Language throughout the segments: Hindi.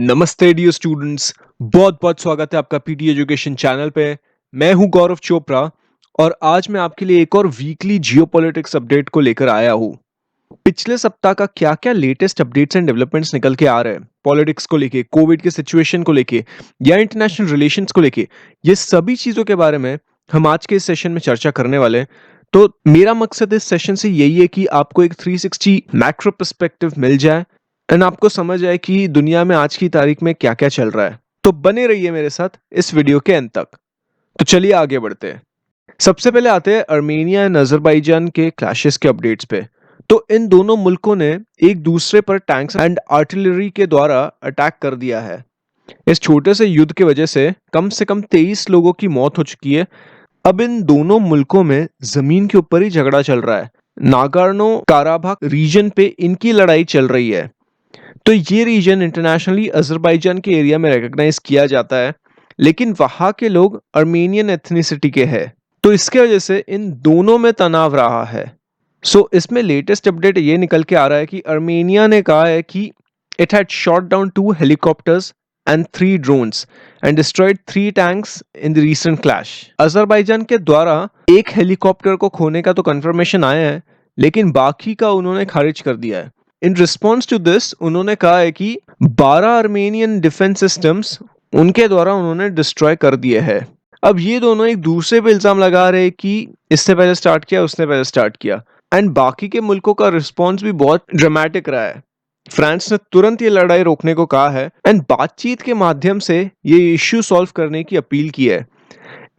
नमस्ते डियर स्टूडेंट्स। बहुत बहुत स्वागत है आपका पीटी एजुकेशन चैनल पे। मैं हूं गौरव चोपड़ा और आज मैं आपके लिए एक और वीकली जियोपॉलिटिक्स अपडेट को लेकर आया हूं। पिछले सप्ताह का क्या क्या लेटेस्ट अपडेट्स एंड डेवलपमेंट्स निकल के आ रहे हैं पॉलिटिक्स को लेके, कोविड के सिचुएशन को लेके या इंटरनेशनल रिलेशंस को लेके, ये सभी चीजों के बारे में हम आज के इस सेशन में चर्चा करने वाले हैं। तो मेरा मकसद इस सेशन से यही है कि आपको एक 360 मैक्रो पर्सपेक्टिव मिल जाए एंड आपको समझ आए कि दुनिया में आज की तारीख में क्या क्या चल रहा है। तो बने रहिए मेरे साथ इस वीडियो के अंत तक। तो चलिए आगे बढ़ते हैं। सबसे पहले आते हैं अर्मेनिया एंड अजरबैजान के क्लैशेस के अपडेट्स पे। तो इन दोनों मुल्कों ने एक दूसरे पर टैंक्स एंड आर्टिलरी के द्वारा अटैक कर दिया है। इस छोटे से युद्ध की वजह से कम 23 लोगों की मौत हो चुकी है। अब इन दोनों मुल्कों में जमीन के ऊपर ही झगड़ा चल रहा है। नागोर्नो काराबाख रीजन पे इनकी लड़ाई चल रही है। तो ये रीजन इंटरनेशनली अजरबैजान के एरिया में रिकॉग्नाइज किया जाता है, लेकिन वहां के लोग अर्मेनियन एथनिसिटी के हैं। तो इसके वजह से इन दोनों में तनाव रहा है। इसमें लेटेस्ट अपडेट ये निकल के आ रहा है कि अर्मेनिया ने कहा है कि it had shot down 2 helicopters and 3 drones and destroyed 3 tanks in the recent clash. Azerbaijan के द्वारा एक हेलीकॉप्टर को खोने का तो कंफर्मेशन आया है, लेकिन बाकी का उन्होंने खारिज कर दिया है। इन रिस्पॉन्स टू दिस उन्होंने कहा है कि 12 अर्मेनियन डिफेंस सिस्टम्स उनके द्वारा उन्होंने डिस्ट्रॉय कर दिए हैं। अब ये दोनों एक दूसरे पे इल्जाम लगा रहे हैं कि इससे पहले स्टार्ट किया, उसने पहले स्टार्ट किया, एंड बाकी के मुल्कों का रिस्पॉन्स भी बहुत ड्रामेटिक रहा है। फ्रांस ने तुरंत ये लड़ाई रोकने को कहा है एंड बातचीत के माध्यम से ये इश्यू सॉल्व करने की अपील की है।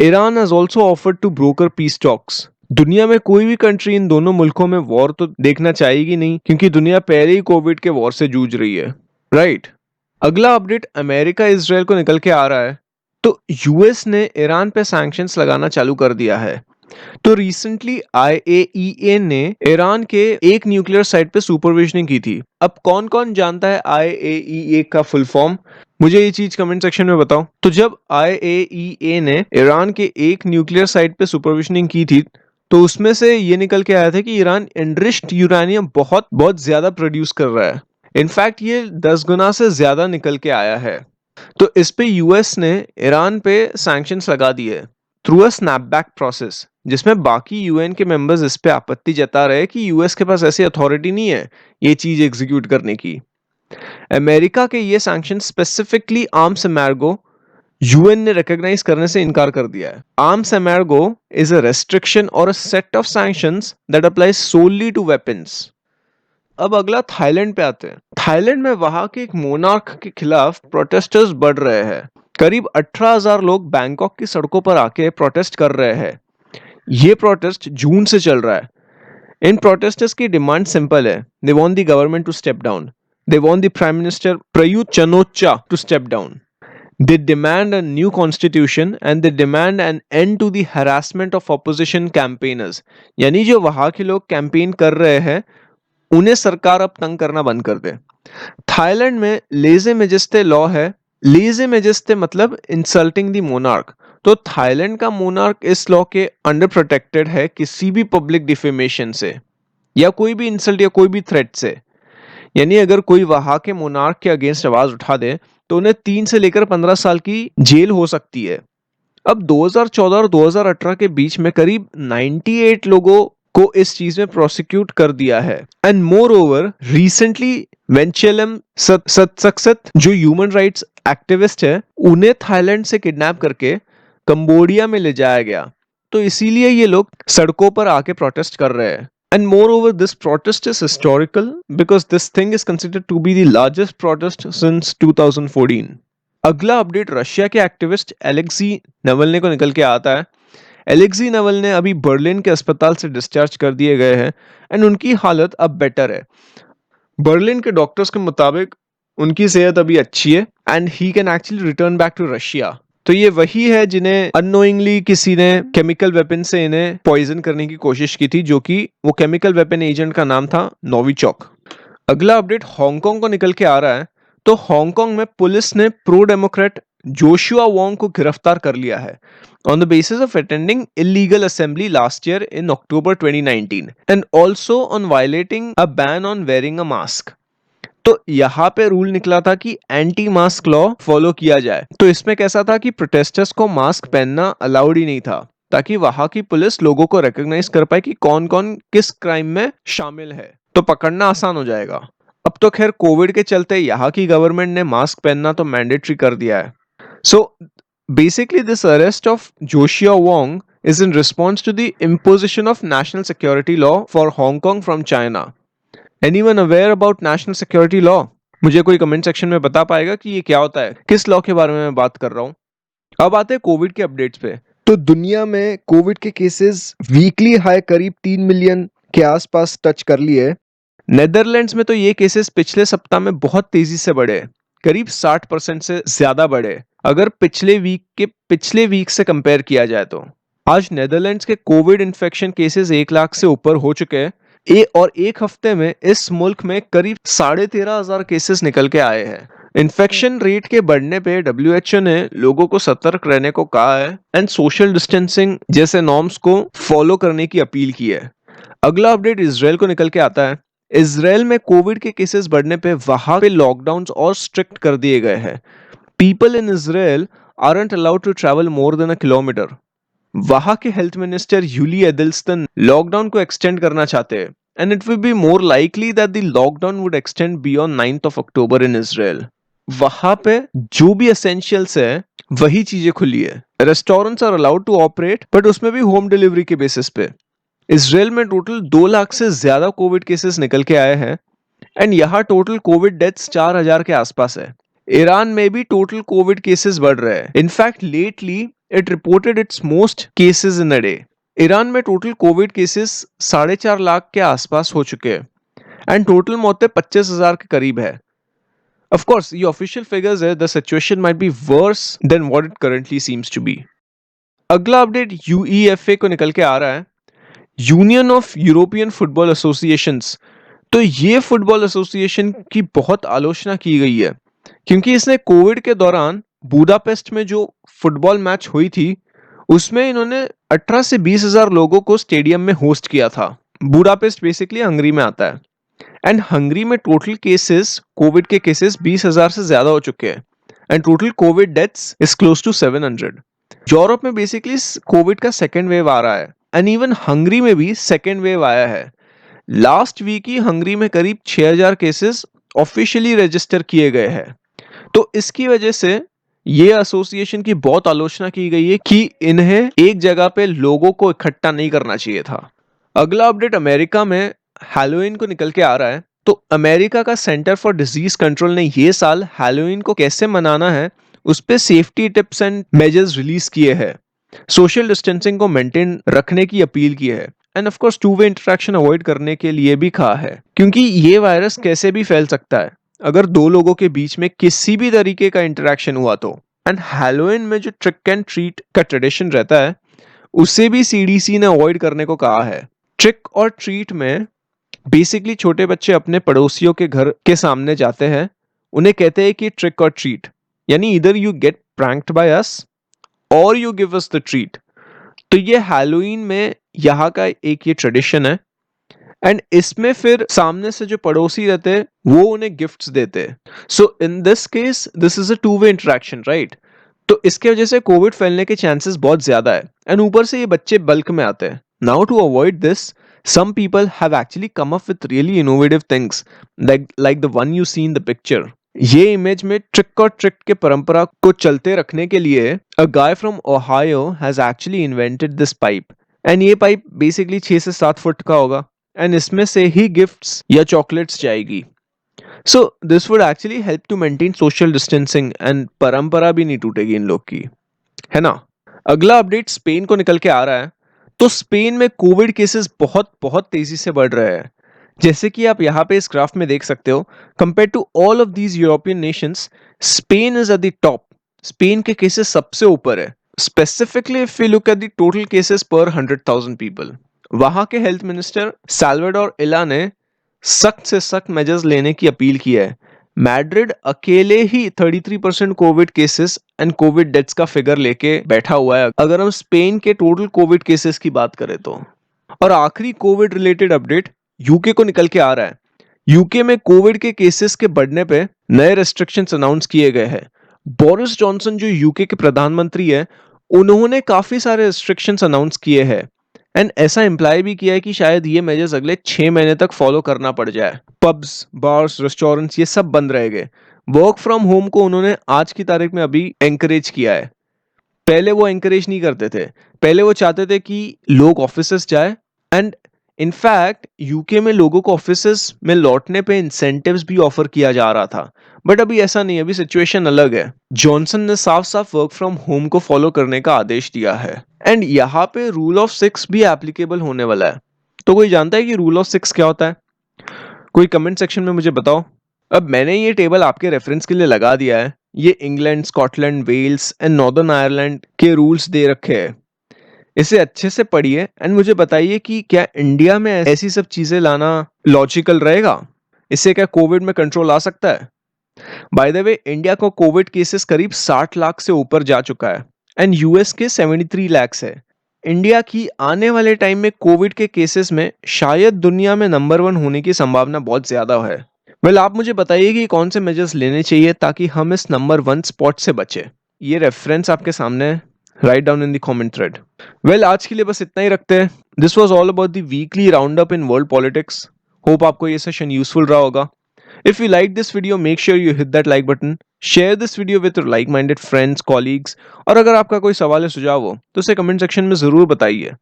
Iran has also offered to broker peace talks. दुनिया में कोई भी कंट्री इन दोनों मुल्कों में वॉर तो देखना चाहेगी नहीं, क्योंकि दुनिया पहले ही कोविड के वॉर से जूझ रही है, राइट। अगला अपडेट अमेरिका इजराइल को निकल के आ रहा है। तो यूएस ने ईरान पे सैंक्शंस लगाना चालू कर दिया है। तो रिसेंटली आईएईए ने ईरान के एक न्यूक्लियर साइट पे सुपरविजनिंग की थी। अब कौन कौन जानता है आईएईए का फुल फॉर्म? मुझे ये चीज कमेंट सेक्शन में बताओ। तो जब आईएईए ने ईरान के एक न्यूक्लियर साइट पे सुपरविजनिंग की थी, तो उसमें से ये निकल के आया था कि ईरान एनरिच्ड यूरेनियम बहुत बहुत ज्यादा प्रोड्यूस कर रहा है। इनफैक्ट ये 10 गुना से ज्यादा निकल के आया है। तो इस पे यूएस ने ईरान पे सैंक्शंस लगा दिए थ्रू अ स्नैपबैक प्रोसेस, जिसमें बाकी यूएन के मेंबर्स इस पे आपत्ति जता रहे कि यूएस के पास ऐसी अथॉरिटी नहीं है ये चीज एग्जीक्यूट करने की। अमेरिका के ये sanction specifically arms embargo UN ने रिकॉग्नाइज करने से इनकार कर दिया है। Arms embargo is a restriction और a set of sanctions that applies solely to weapons. अब अगला थाईलैंड पे आते हैं। थाईलैंड में वहां के एक मोनार्क के खिलाफ प्रोटेस्टर्स बढ़ रहे हैं। करीब 18,000 लोग बैंकॉक की सड़कों पर आके प्रोटेस्ट कर रहे हैं। ये प्रोटेस्ट जून से चल रहा है। इन प्रोटेस्टर्स की डिमांड सिंपल है। They want the government to step down. They want the prime minister Prayut Chan-o-cha to step down. They demand a new constitution and they demand an end to the harassment of opposition campaigners. यानी जो वहां के लोग कैंपेन कर रहे हैं उन्हें सरकार अब तंग करना बंद कर दे। थाईलैंड में लेजे मेजेस्टे लॉ है। लेजे मेजेस्टे मतलब इंसल्टिंग द मोनार्क। तो थाईलैंड का मोनार्क इस लॉ के अंडर प्रोटेक्टेड है किसी भी पब्लिक डिफेमेशन से या कोई भी इंसल्ट या कोई भी थ्रेट से। यानी अगर कोई वहां के मोनार्क के अगेंस्ट आवाज उठा दे तो उन्हें 3 से लेकर 15 साल की जेल हो सकती है। अब 2014 और 2018 के बीच में करीब 98 लोगों को इस चीज में प्रोसिक्यूट कर दिया है। एंड मोर ओवर रिसेंटली वेंचेलम सत्सक्त जो ह्यूमन राइट्स एक्टिविस्ट है, उन्हें थाईलैंड से किडनैप करके कंबोडिया में ले जाया गया। तो इसीलिए ये लोग सड़कों पर आके प्रोटेस्ट कर रहे हैं। And moreover, this protest is historical because this thing is considered to be the largest protest since 2014. अगला अपडेट रशिया के एक्टिविस्ट एलेक्सी नवल्ने को निकल के आता है। एलेक्सी नवल्ने अभी बर्लिन के अस्पताल से डिस्चार्ज कर दिए गए हैं एंड उनकी हालत अब बेटर है। बर्लिन के डॉक्टर्स के मुताबिक उनकी सेहत अभी अच्छी है and he can actually return back to Russia. तो ये वही है जिन्हें अननोइंगली किसी ने केमिकल वेपन से इन्हें पॉइजन करने की कोशिश की थी, जो कि वो केमिकल वेपन एजेंट का नाम था नोविचॉक। अगला अपडेट हांगकांग को निकल के आ रहा है। तो हांगकांग में पुलिस ने प्रो डेमोक्रेट जोशुआ वोंग को गिरफ्तार कर लिया है on the basis of attending illegal assembly last year in October 2019 and also on violating a ban on wearing a mask. तो यहाँ पे रूल निकला था कि एंटी मास्क लॉ फॉलो किया जाए। तो इसमें कैसा था कि प्रोटेस्टर्स को मास्क पहनना अलाउड ही नहीं था, ताकि वहां की पुलिस लोगों को रिकॉग्नाइज कर पाए कि कौन कौन किस क्राइम में शामिल है, तो पकड़ना आसान हो जाएगा। अब तो खैर कोविड के चलते यहाँ की गवर्नमेंट ने मास्क पहनना तो मैंडेटरी कर दिया है। So basically this arrest of Josiah Wong is in response to the imposition of national security law for Hong Kong from China. Anyone aware about national security law? मुझे कोई कमेंट सेक्शन में बता पाएगा कि ये क्या होता है, किस लॉ के बारे में मैं बात कर रहा हूँ। अब आते हैं कोविड के अपडेट्स पे। तो दुनिया में कोविड के केसेस वीकली हाई करीब 3 मिलियन के आसपास टच कर लिए। नेदरलैंड्स में तो ये केसेस पिछले सप्ताह में बहुत तेजी से बढ़े, करीब 60% से ज्यादा बढ़े अगर पिछले वीक से कंपेयर किया जाए तो। आज नेदरलैंड्स के कोविड इन्फेक्शन केसेस 1 लाख से ऊपर हो चुके हैं और एक हफ्ते में इस मुल्क में करीब 13,500 केसेस निकल के आए हैं। इन्फेक्शन रेट के बढ़ने पे डब्ल्यूएचओ ने लोगों को सतर्क रहने को कहा है एंड सोशल डिस्टेंसिंग जैसे नॉर्म्स को फॉलो करने की अपील की है। अगला अपडेट इजराइल को निकल के आता है। इजराइल में कोविड के केसेस बढ़ने पे वहां पे लॉकडाउन और स्ट्रिक्ट कर दिए गए हैं। People in Israel aren't allowed to travel more than a kilometer. वहां के हेल्थ मिनिस्टर यूली एडिल्सन लॉकडाउन को एक्सटेंड करना चाहते हैं and it will be more likely that the lockdown would extend beyond 9th of October in Israel. वहां पे जो भी एसेंशियल्स है वही चीजें खुली है। Restaurants are allowed to operate but उसमें भी होम डिलीवरी के बेसिस पे। इजराइल में टोटल 2 लाख से ज्यादा कोविड केसेस निकल के आए हैं एंड यहाँ टोटल कोविड डेथ्स 4,000 के आसपास है। ईरान में भी टोटल कोविड केसेस बढ़ रहे हैं। In fact lately it reported it's most cases in a day. Iran में टोटल कोविड केसेस 4.5 लाख के आसपास हो चुके हैं एंड टोटल मौतें 25,000 के करीब है। ऑफ कोर्स ये ऑफिशियल फिगर्स है, the situation might be worse than what it currently seems to be. अगला अपडेट यूईएफए को निकल के आ रहा है, union of European football associations. तो ये फुटबॉल एसोसिएशन की बहुत आलोचना की गई है क्योंकि इसने कोविड के दौरान बुडापेस्ट में जो फुटबॉल मैच हुई थी उसमें इन्होंने 18 से 20,000 लोगों को स्टेडियम में होस्ट किया था। बुडापेस्ट बेसिकली हंगरी में आता है एंड हंगरी में टोटल केसेस कोविड के केसेस 20,000 से ज्यादा हो चुके हैं and total Covid deaths is close to 700। Europe में बेसिकली कोविड का सेकेंड वेव आ रहा है एंड इवन हंगरी में भी सेकेंड वेव आया है। लास्ट वीक ही हंगरी में करीब 6,000 केसेस ऑफिशियली रजिस्टर किए गए हैं। तो इसकी वजह से ये एसोसिएशन की बहुत आलोचना की गई है कि इन्हें एक जगह पे लोगों को इकट्ठा नहीं करना चाहिए था। अगला अपडेट अमेरिका में हैलोवीन को निकल के आ रहा है। तो अमेरिका का सेंटर फॉर डिजीज कंट्रोल ने ये साल हैलोवीन को कैसे मनाना है उस पे safety tips and measures release किए हैं। सोशल डिस्टेंसिंग को मेंटेन रखने की अपील की है end of course to way interaction avoid करने के लिए भी कहा है क्योंकि ये वायरस कैसे भी फैल सकता है अगर दो लोगों के बीच में किसी भी तरीके का इंटरेक्शन हुआ तो। एंड हैलोवीन में जो ट्रिक एंड ट्रीट का ट्रेडिशन रहता है उसे भी सीडीसी ने अवॉइड करने को कहा है। ट्रिक और ट्रीट में बेसिकली छोटे बच्चे अपने पड़ोसियों के घर के सामने जाते हैं, उन्हें कहते हैं कि ट्रिक और ट्रीट, यानी इधर you get pranked by us और you give us the treat. तो ये हैलोवीन में यहाँ का एक ये ट्रेडिशन है एंड इसमें फिर सामने से जो पड़ोसी रहते हैं वो उन्हें गिफ्ट्स देते हैं। So in this case this is a two way interaction, right. तो इसके वजह से कोविड फैलने के चांसेस बहुत ज्यादा है एंड ऊपर से ये बच्चे बल्क में आते हैं। Now to avoid this some people have actually come up with really innovative things like the one you see in the picture. ये इमेज में ट्रिक और ट्रिक के परंपरा को चलते रखने के लिए a guy from Ohio has actually invented this pipe and ये पाइप बेसिकली 6 से 7 फुट का होगा एंड इसमें से ही गिफ्ट्स या चॉकलेट्स जाएगी। So this would actually help to maintain social distancing and परंपरा भी नहीं टूटेगी इन लोग की, है ना। अगला अपडेट स्पेन को निकल के आ रहा है। तो स्पेन में कोविड केसेस बहुत बहुत तेजी से बढ़ रहे हैं, जैसे कि आप यहाँ पे इस ग्राफ में देख सकते हो। Compare to all of these European nations Spain is at the top. Spain के केसेस सबसे ऊपर है, specifically if you look at the total cases per 100,000 people. वहां के हेल्थ मिनिस्टर साल्वाडोर इला ने सख्त से सख्त मेजर्स लेने की अपील की है। मैड्रिड अकेले ही 33% Covid cases and Covid deaths का फिगर लेके बैठा हुआ है अगर हम स्पेन के टोटल कोविड केसेस की बात करें तो। और आखिरी कोविड रिलेटेड अपडेट यूके को निकल के आ रहा है। यूके में कोविड के केसेस के बढ़ने पे नए रेस्ट्रिक्शंस अनाउंस किए गए हैं। बोरिस जॉनसन जो यूके के प्रधानमंत्री है, उन्होंने काफी सारे रेस्ट्रिक्शंस अनाउंस किए हैं एंड ऐसा इंप्लाई भी किया है कि शायद ये मेजर्स अगले 6 महीने तक फॉलो करना पड़ जाए। पब्स, बार्स, रेस्टोरेंट्स ये सब बंद रहेंगे। वर्क फ्रॉम होम को उन्होंने आज की तारीख में अभी एंकरेज किया है। पहले वो एंकरेज नहीं करते थे। पहले वो चाहते थे कि लोग ऑफिसेस जाए एंड इनफैक्ट यूके में लोगों को ऑफिसेस में लौटने पे इंसेंटिव्स भी ऑफर किया जा रहा था। बट अभी ऐसा नहीं है, अभी सिचुएशन अलग है। जॉनसन ने साफ साफ वर्क फ्रॉम होम को फॉलो करने का आदेश दिया है एंड यहाँ पे रूल ऑफ 6 भी एप्लीकेबल होने वाला है। तो कोई जानता है कि रूल ऑफ 6 क्या होता है? कोई कमेंट सेक्शन में मुझे बताओ। अब मैंने ये टेबल आपके रेफरेंस के लिए लगा दिया है। ये England, Scotland, Wales and Northern Ireland के रूल्स दे रखे हैं। इसे अच्छे से पढ़िए एंड मुझे बताइए कि क्या इंडिया में ऐसी सब चीजें लाना लॉजिकल रहेगा? इससे क्या कोविड में कंट्रोल आ सकता है? बाय द वे, इंडिया को कोविड केसेस करीब 60 लाख से ऊपर जा चुका है एंड यूएस के 73 लाख है। इंडिया की आने वाले टाइम में कोविड के केसेस में शायद दुनिया में नंबर 1 होने की संभावना बहुत ज्यादा है। आप मुझे बताइए कि कौन से मेजर्स लेने चाहिए ताकि हम इस नंबर 1 स्पॉट से बचे। ये रेफरेंस आपके सामने है, write down in the comment thread. आज के लिए बस इतना ही रखते हैं। This was all about the weekly round up in world politics. Hope आपको ये सेशन यूजफुल रहा होगा। If you like this video, make sure you hit that like button. Share this video with your like-minded friends, colleagues. और अगर आपका कोई सवाल या सुझाव हो तो उसे कमेंट सेक्शन में जरूर बताइए।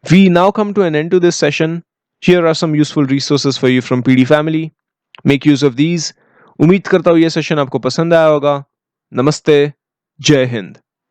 We now come to an end to this session. Here are some useful resources for you from PD Family. Make use of these. उम्मीद करता हूँ ये सेशन आपको पसंद आया होगा। नमस्ते, जय हिंद।